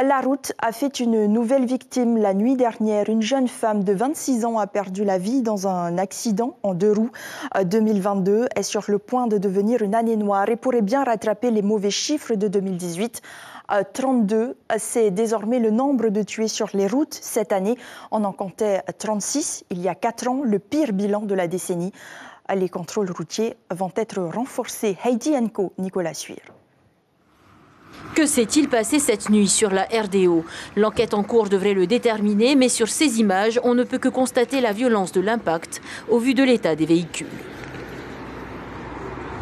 La route a fait une nouvelle victime la nuit dernière. Une jeune femme de 26 ans a perdu la vie dans un accident en 2 roues. 2022 est sur le point de devenir une année noire et pourrait bien rattraper les mauvais chiffres de 2018. 32, c'est désormais le nombre de tués sur les routes. Cette année, on en comptait 36. Il y a 4 ans, le pire bilan de la décennie. Les contrôles routiers vont être renforcés. Heidi Enko, Nicolas Suir. Que s'est-il passé cette nuit sur la RDO? L'enquête en cours devrait le déterminer, mais sur ces images, on ne peut que constater la violence de l'impact au vu de l'état des véhicules.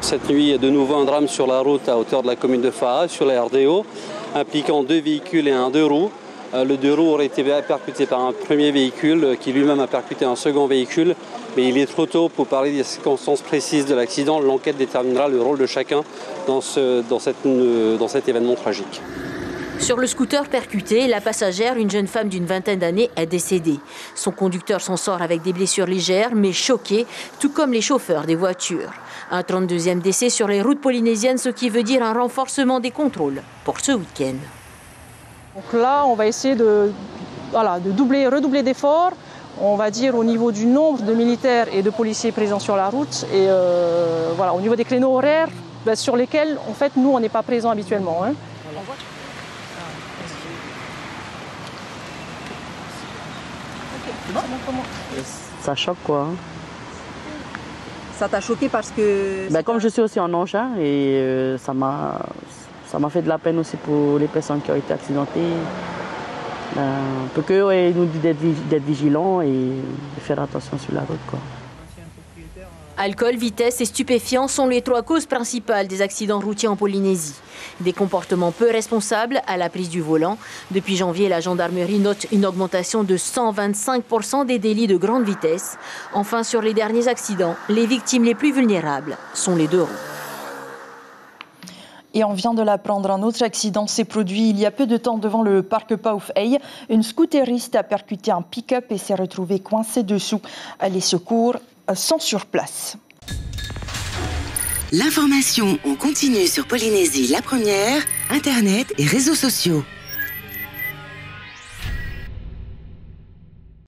Cette nuit, il y a de nouveau un drame sur la route à hauteur de la commune de Fara, sur la RDO, impliquant 2 véhicules et un 2 roues. Le 2 roues aurait été percuté par un premier véhicule qui lui-même a percuté un second véhicule. Mais il est trop tôt pour parler des circonstances précises de l'accident. L'enquête déterminera le rôle de chacun dans cet événement tragique. Sur le scooter percuté, la passagère, une jeune femme d'une vingtaine d'années, est décédée. Son conducteur s'en sort avec des blessures légères, mais choqué, tout comme les chauffeurs des voitures. Un 32e décès sur les routes polynésiennes, ce qui veut dire un renforcement des contrôles pour ce week-end. Donc là, on va essayer de redoubler d'efforts, on va dire au niveau du nombre de militaires et de policiers présents sur la route et au niveau des créneaux horaires sur lesquels en fait nous on n'est pas présents habituellement. Ça choque quoi. Ça t'a choqué parce que... Comme je suis aussi en engin et ça m'a fait de la peine aussi pour les personnes qui ont été accidentées. Pour qu'eux nous disent d'être vigilants et de faire attention sur la route, quoi. Alcool, vitesse et stupéfiants sont les 3 causes principales des accidents routiers en Polynésie. Des comportements peu responsables à la prise du volant. Depuis janvier, la gendarmerie note une augmentation de 125% des délits de grande vitesse. Enfin, sur les derniers accidents, les victimes les plus vulnérables sont les 2 roues. Et on vient de l'apprendre, un autre accident s'est produit il y a peu de temps devant le parc Pauf Hay. Une scooteriste a percuté un pick-up et s'est retrouvée coincée dessous. Les secours sont sur place. L'information en continu sur Polynésie la première, Internet et réseaux sociaux.